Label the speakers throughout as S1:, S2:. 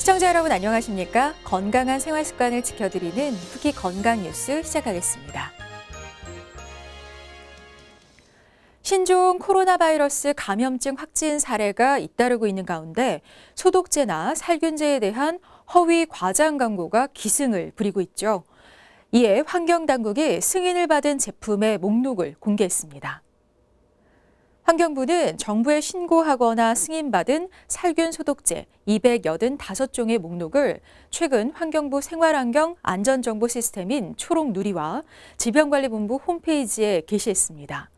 S1: 시청자 여러분 안녕하십니까? 건강한 생활 습관을 지켜드리는 후기 건강 뉴스 시작하겠습니다. 신종 코로나 바이러스 감염증 확진 사례가 잇따르고 있는 가운데 소독제나 살균제에 대한 허위 과장 광고가 기승을 부리고 있죠. 이에 환경당국이 승인을 받은 제품의 목록을 공개했습니다. 환경부는 정부에 신고하거나 승인받은 살균 소독제 285종의 목록을 최근 환경부 생활환경 안전정보 시스템인 초록누리와 질병관리본부 홈페이지에 게시했습니다.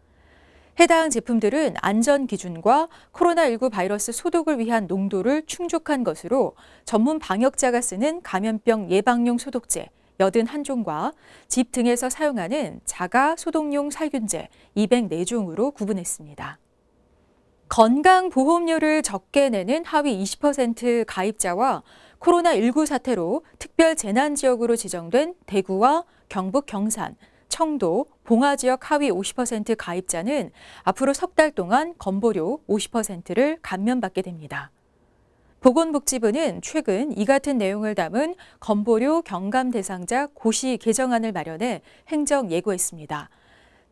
S1: 해당 제품들은 안전기준과 코로나19 바이러스 소독을 위한 농도를 충족한 것으로 전문 방역자가 쓰는 감염병 예방용 소독제 81종과 집 등에서 사용하는 자가 소독용 살균제 204종으로 구분했습니다. 건강보험료를 적게 내는 하위 20% 가입자와 코로나19 사태로 특별 재난지역으로 지정된 대구와 경북 경산, 청도, 봉화 지역 하위 50% 가입자는 앞으로 석 달 동안 건보료 50%를 감면받게 됩니다. 보건복지부는 최근 이 같은 내용을 담은 건보료 경감 대상자 고시 개정안을 마련해 행정 예고했습니다.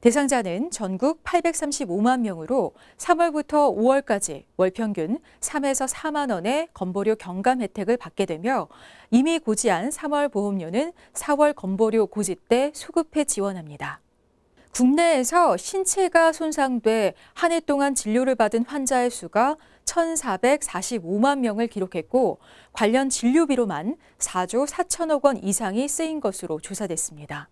S1: 대상자는 전국 835만 명으로 3월부터 5월까지 월 평균 3에서 4만 원의 건보료 경감 혜택을 받게 되며 이미 고지한 3월 보험료는 4월 건보료 고지 때 소급해 지원합니다. 국내에서 신체가 손상돼 한 해 동안 진료를 받은 환자의 수가 1,445만 명을 기록했고 관련 진료비로만 4조 4천억 원 이상이 쓰인 것으로 조사됐습니다.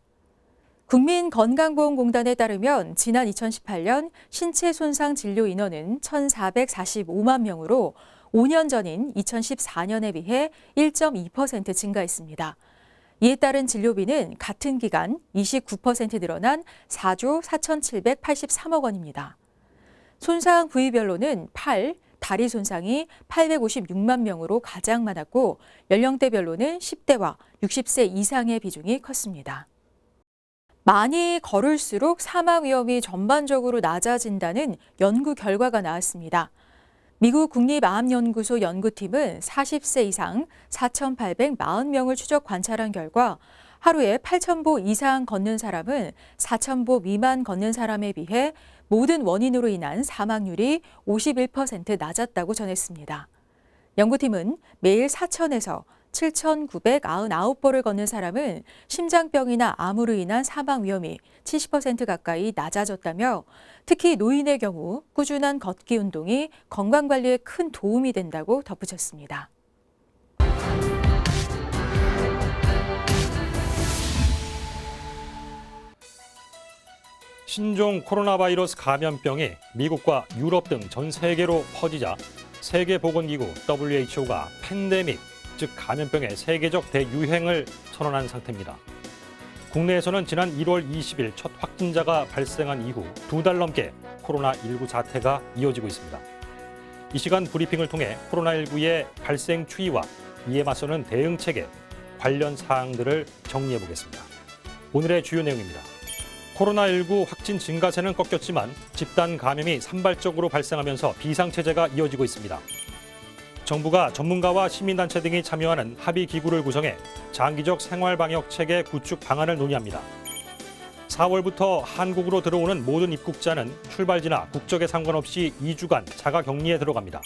S1: 국민건강보험공단에 따르면 지난 2018년 신체 손상 진료 인원은 1,445만 명으로 5년 전인 2014년에 비해 1.2% 증가했습니다. 이에 따른 진료비는 같은 기간 29% 늘어난 4조 4,783억 원입니다. 손상 부위별로는 팔, 다리 손상이 856만 명으로 가장 많았고 연령대별로는 10대와 60세 이상의 비중이 컸습니다. 많이 걸을수록 사망 위험이 전반적으로 낮아진다는 연구 결과가 나왔습니다. 미국 국립암연구소 연구팀은 40세 이상 4,840명을 추적 관찰한 결과 하루에 8,000보 이상 걷는 사람은 4,000보 미만 걷는 사람에 비해 모든 원인으로 인한 사망률이 51% 낮았다고 전했습니다. 연구팀은 매일 4,000에서 7,999보를 걷는 사람은 심장병이나 암으로 인한 사망 위험이 70% 가까이 낮아졌다며 특히 노인의 경우 꾸준한 걷기 운동이 건강관리에 큰 도움이 된다고 덧붙였습니다.
S2: 신종 코로나 바이러스 감염병이 미국과 유럽 등 전 세계로 퍼지자 세계보건기구 WHO가 팬데믹, 즉 감염병의 세계적 대유행을 선언한 상태입니다. 국내에서는 지난 1월 20일 첫 확진자가 발생한 이후 2달 넘게 코로나19 사태가 이어지고 있습니다. 이 시간 브리핑을 통해 코로나19의 발생 추이와 이에 맞서는 대응 체계, 관련 사항들을 정리해 보겠습니다. 오늘의 주요 내용입니다. 코로나19 확진 증가세는 꺾였지만 집단 감염이 산발적으로 발생하면서 비상체제가 이어지고 있습니다. 정부가 전문가와 시민단체 등이 참여하는 합의기구를 구성해 장기적 생활방역체계 구축 방안을 논의합니다. 4월부터 한국으로 들어오는 모든 입국자는 출발지나 국적에 상관없이 2주간 자가격리에 들어갑니다.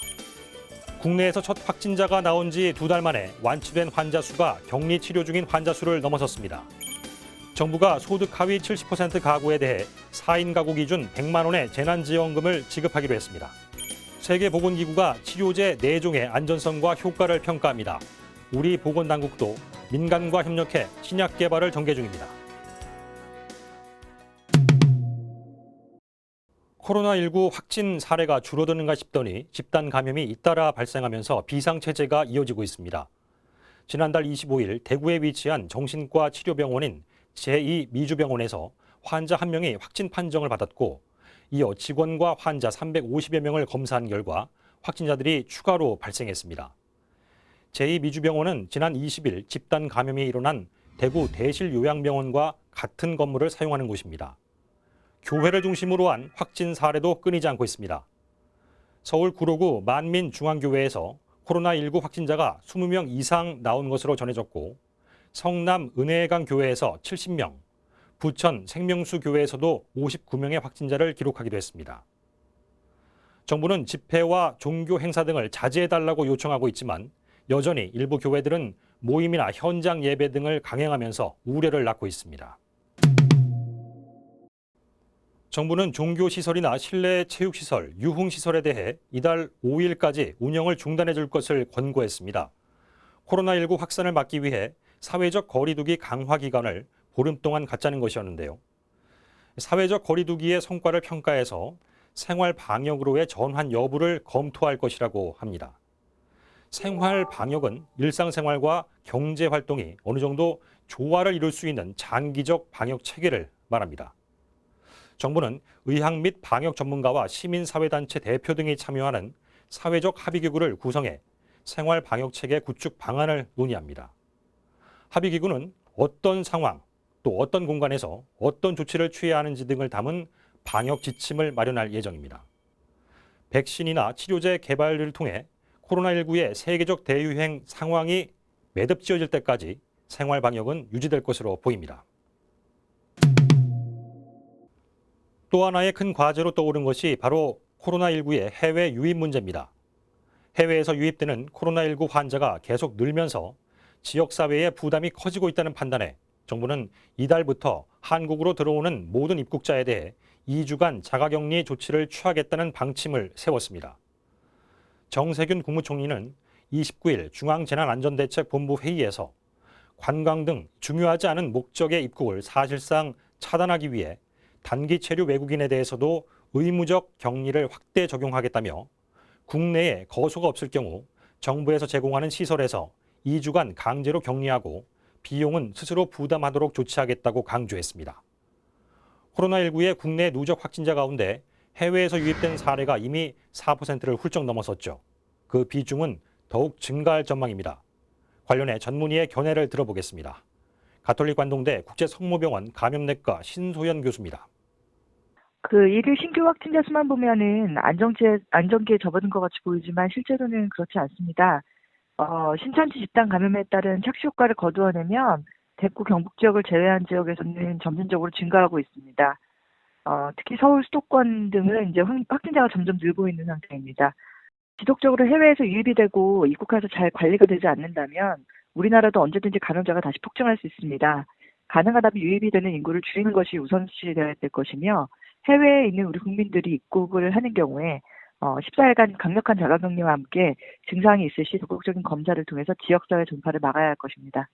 S2: 국내에서 첫 확진자가 나온 지 2달 만에 완치된 환자 수가 격리 치료 중인 환자 수를 넘어섰습니다. 정부가 소득 하위 70% 가구에 대해 4인 가구 기준 100만 원의 재난지원금을 지급하기로 했습니다. 세계보건기구가 치료제 4종의 안전성과 효과를 평가합니다. 우리 보건당국도 민간과 협력해 신약 개발을 전개 중입니다. 코로나19 확진 사례가 줄어드는가 싶더니 집단 감염이 잇따라 발생하면서 비상체제가 이어지고 있습니다. 지난달 25일 대구에 위치한 정신과 치료병원인 제2미주병원에서 환자 1명이 확진 판정을 받았고 이어 직원과 환자 350여 명을 검사한 결과 확진자들이 추가로 발생했습니다. 제2미주병원은 지난 20일 집단 감염이 일어난 대구 대실요양병원과 같은 건물을 사용하는 곳입니다. 교회를 중심으로 한 확진 사례도 끊이지 않고 있습니다. 서울 구로구 만민중앙교회에서 코로나19 확진자가 20명 이상 나온 것으로 전해졌고 성남 은혜강 교회에서 70명, 부천 생명수 교회에서도 59명의 확진자를 기록하기도 했습니다. 정부는 집회와 종교 행사 등을 자제해달라고 요청하고 있지만 여전히 일부 교회들은 모임이나 현장 예배 등을 강행하면서 우려를 낳고 있습니다. 정부는 종교시설이나 실내 체육시설, 유흥시설에 대해 이달 5일까지 운영을 중단해 줄 것을 권고했습니다. 코로나19 확산을 막기 위해 사회적 거리두기 강화 기간을 보름 동안 갖자는 것이었는데요. 사회적 거리두기의 성과를 평가해서 생활 방역으로의 전환 여부를 검토할 것이라고 합니다. 생활 방역은 일상생활과 경제 활동이 어느 정도 조화를 이룰 수 있는 장기적 방역 체계를 말합니다. 정부는 의학 및 방역 전문가와 시민사회단체 대표 등이 참여하는 사회적 합의기구를 구성해 생활 방역 체계 구축 방안을 논의합니다. 합의기구는 어떤 상황, 또 어떤 공간에서 어떤 조치를 취해야 하는지 등을 담은 방역 지침을 마련할 예정입니다. 백신이나 치료제 개발을 통해 코로나19의 세계적 대유행 상황이 매듭지어질 때까지 생활 방역은 유지될 것으로 보입니다. 또 하나의 큰 과제로 떠오른 것이 바로 코로나19의 해외 유입 문제입니다. 해외에서 유입되는 코로나19 환자가 계속 늘면서 지역사회의 부담이 커지고 있다는 판단에 정부는 이달부터 한국으로 들어오는 모든 입국자에 대해 2주간 자가격리 조치를 취하겠다는 방침을 세웠습니다. 정세균 국무총리는 29일 중앙재난안전대책본부 회의에서 관광 등 중요하지 않은 목적의 입국을 사실상 차단하기 위해 단기 체류 외국인에 대해서도 의무적 격리를 확대 적용하겠다며 국내에 거소가 없을 경우 정부에서 제공하는 시설에서 2주간 강제로 격리하고 비용은 스스로 부담하도록 조치하겠다고 강조했습니다. 코로나19의 국내 누적 확진자 가운데 해외에서 유입된 사례가 이미 4%를 훌쩍 넘어섰죠. 그 비중은 더욱 증가할 전망입니다. 관련해 전문의의 견해를 들어보겠습니다. 가톨릭 관동대 국제성모병원 감염내과 신소연 교수입니다.
S3: 일일 신규 확진자 수만 보면은 안정기에 접어든 것 같이 보이지만 실제로는 그렇지 않습니다. 신천지 집단 감염에 따른 착시 효과를 거두어내면 대구 경북 지역을 제외한 지역에서는 점진적으로 증가하고 있습니다. 특히 서울 수도권 등은 이제 확진자가 점점 늘고 있는 상태입니다. 지속적으로 해외에서 유입이 되고 입국해서 잘 관리가 되지 않는다면 우리나라도 언제든지 감염자가 다시 폭증할 수 있습니다. 가능하다면 유입이 되는 인구를 줄이는 것이 우선시되어야 될 것이며 해외에 있는 우리 국민들이 입국을 하는 경우에 14일간 강력한 자가격리와 함께 증상이 있을 시 적극적인 검사를 통해서 지역사회 전파를 막아야 할 것입니다.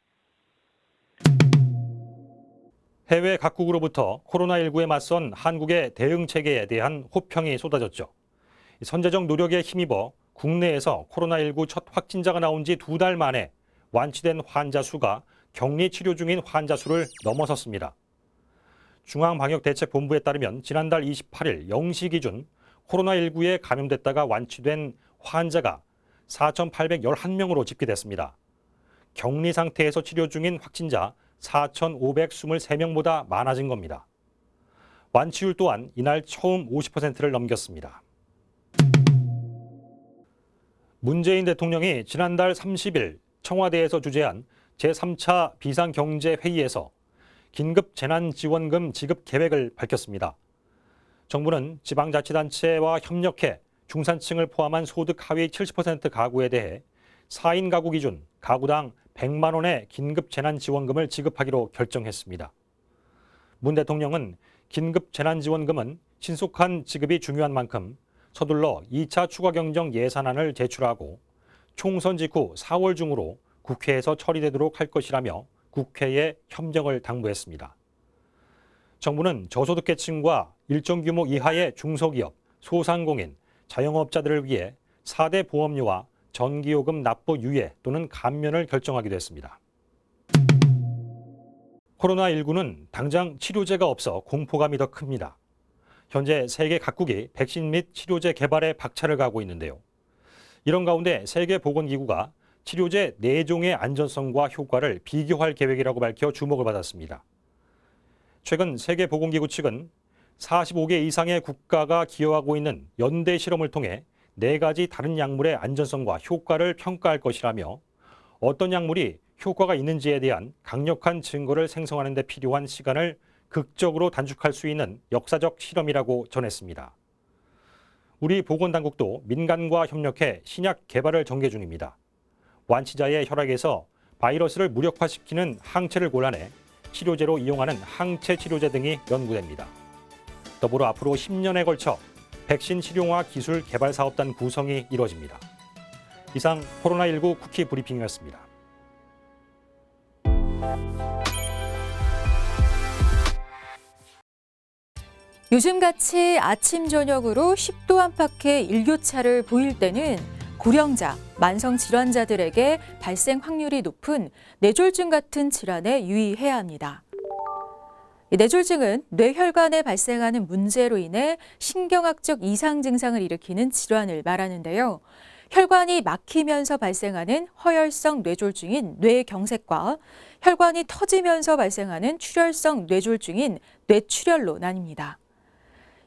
S2: 해외 각국으로부터 코로나19에 맞선 한국의 대응 체계에 대한 호평이 쏟아졌죠. 선제적 노력에 힘입어 국내에서 코로나19 첫 확진자가 나온 지 2달 만에 완치된 환자 수가 격리 치료 중인 환자 수를 넘어섰습니다. 중앙방역대책본부에 따르면 지난달 28일 0시 기준 코로나19에 감염됐다가 완치된 환자가 4,811명으로 집계됐습니다. 격리 상태에서 치료 중인 확진자 4,523명보다 많아진 겁니다. 완치율 또한 이날 처음 50%를 넘겼습니다. 문재인 대통령이 지난달 30일 청와대에서 주재한 제3차 비상경제회의에서 긴급 재난지원금 지급 계획을 밝혔습니다. 정부는 지방자치단체와 협력해 중산층을 포함한 소득 하위 70% 가구에 대해 4인 가구 기준 가구당 100만 원의 긴급 재난지원금을 지급하기로 결정했습니다. 문 대통령은 긴급 재난지원금은 신속한 지급이 중요한 만큼 서둘러 2차 추가경정 예산안을 제출하고 총선 직후 4월 중으로 국회에서 처리되도록 할 것이라며 국회에 협력을 당부했습니다. 정부는 저소득계층과 일정 규모 이하의 중소기업, 소상공인, 자영업자들을 위해 4대 보험료와 전기요금 납부 유예 또는 감면을 결정하기도 했습니다. 코로나19는 당장 치료제가 없어 공포감이 더 큽니다. 현재 세계 각국이 백신 및 치료제 개발에 박차를 가하고 있는데요. 이런 가운데 세계보건기구가 치료제 4종의 안전성과 효과를 비교할 계획이라고 밝혀 주목을 받았습니다. 최근 세계보건기구 측은 45개 이상의 국가가 기여하고 있는 연대 실험을 통해 4가지 다른 약물의 안전성과 효과를 평가할 것이라며 어떤 약물이 효과가 있는지에 대한 강력한 증거를 생성하는 데 필요한 시간을 극적으로 단축할 수 있는 역사적 실험이라고 전했습니다. 우리 보건당국도 민간과 협력해 신약 개발을 전개 중입니다. 완치자의 혈액에서 바이러스를 무력화시키는 항체를 골라내 치료제로 이용하는 항체 치료제 등이 연구됩니다. 더불어 앞으로 10년에 걸쳐 백신 실용화 기술 개발 사업단 구성이 이뤄집니다. 이상 코로나19 쿠키 브리핑이었습니다.
S1: 요즘같이 아침 저녁으로 10도 안팎의 일교차를 보일 때는 고령자, 만성 질환자들에게 발생 확률이 높은 뇌졸중 같은 질환에 유의해야 합니다. 이 뇌졸중은 뇌혈관에 발생하는 문제로 인해 신경학적 이상 증상을 일으키는 질환을 말하는데요. 혈관이 막히면서 발생하는 허혈성 뇌졸중인 뇌경색과 혈관이 터지면서 발생하는 출혈성 뇌졸중인 뇌출혈로 나뉩니다.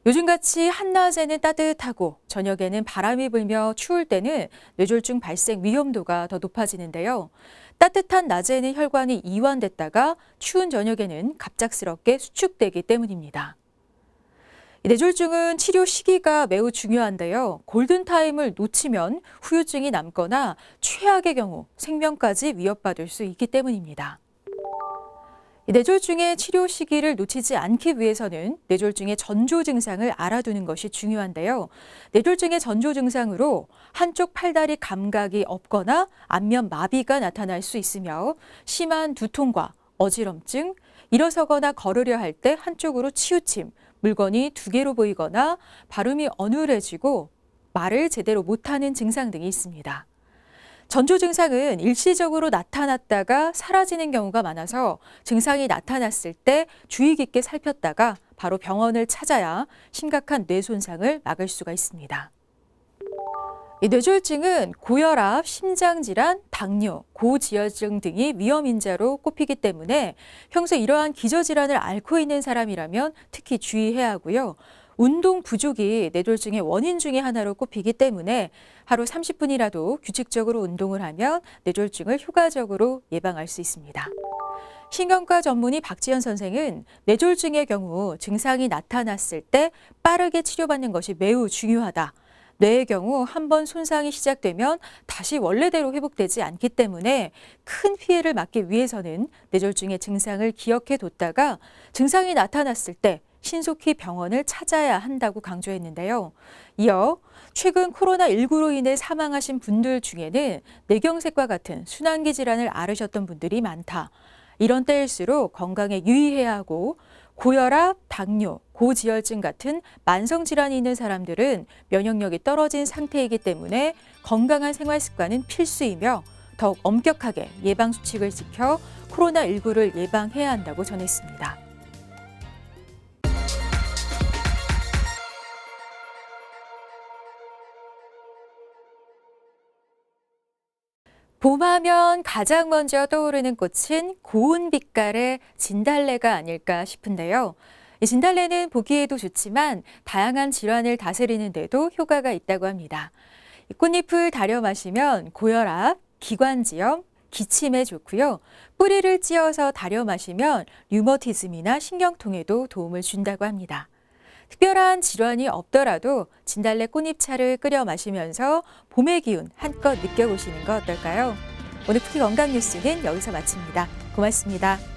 S1: 요즘같이 한낮에는 따뜻하고 저녁에는 바람이 불며 추울 때는 뇌졸중 발생 위험도가 더 높아지는데요. 따뜻한 낮에는 혈관이 이완됐다가 추운 저녁에는 갑작스럽게 수축되기 때문입니다. 뇌졸중은 치료 시기가 매우 중요한데요. 골든타임을 놓치면 후유증이 남거나 최악의 경우 생명까지 위협받을 수 있기 때문입니다. 뇌졸중의 치료 시기를 놓치지 않기 위해서는 뇌졸중의 전조 증상을 알아두는 것이 중요한데요. 뇌졸중의 전조 증상으로 한쪽 팔다리 감각이 없거나 안면 마비가 나타날 수 있으며 심한 두통과 어지럼증, 일어서거나 걸으려 할 때 한쪽으로 치우침, 물건이 2개로 보이거나 발음이 어눌해지고 말을 제대로 못하는 증상 등이 있습니다. 전조 증상은 일시적으로 나타났다가 사라지는 경우가 많아서 증상이 나타났을 때 주의 깊게 살폈다가 바로 병원을 찾아야 심각한 뇌 손상을 막을 수가 있습니다. 이 뇌졸중은 고혈압, 심장질환, 당뇨, 고지혈증 등이 위험 인자로 꼽히기 때문에 평소 이러한 기저질환을 앓고 있는 사람이라면 특히 주의해야 하고요. 운동 부족이 뇌졸중의 원인 중에 하나로 꼽히기 때문에 하루 30분이라도 규칙적으로 운동을 하면 뇌졸중을 효과적으로 예방할 수 있습니다. 신경과 전문의 박지연 선생은 뇌졸중의 경우 증상이 나타났을 때 빠르게 치료받는 것이 매우 중요하다. 뇌의 경우 한번 손상이 시작되면 다시 원래대로 회복되지 않기 때문에 큰 피해를 막기 위해서는 뇌졸중의 증상을 기억해 뒀다가 증상이 나타났을 때 신속히 병원을 찾아야 한다고 강조했는데요. 이어 최근 코로나19로 인해 사망하신 분들 중에는 뇌경색과 같은 순환기 질환을 앓으셨던 분들이 많다. 이런 때일수록 건강에 유의해야 하고 고혈압, 당뇨, 고지혈증 같은 만성질환이 있는 사람들은 면역력이 떨어진 상태이기 때문에 건강한 생활 습관은 필수이며 더욱 엄격하게 예방수칙을 지켜 코로나19를 예방해야 한다고 전했습니다. 봄하면 가장 먼저 떠오르는 꽃은 고운 빛깔의 진달래가 아닐까 싶은데요. 이 진달래는 보기에도 좋지만 다양한 질환을 다스리는 데도 효과가 있다고 합니다. 이 꽃잎을 달여 마시면 고혈압, 기관지염, 기침에 좋고요. 뿌리를 찧어서 달여 마시면 류머티즘이나 신경통에도 도움을 준다고 합니다. 특별한 질환이 없더라도 진달래 꽃잎차를 끓여 마시면서 봄의 기운 한껏 느껴보시는 거 어떨까요? 오늘 쿠키 건강 뉴스는 여기서 마칩니다. 고맙습니다.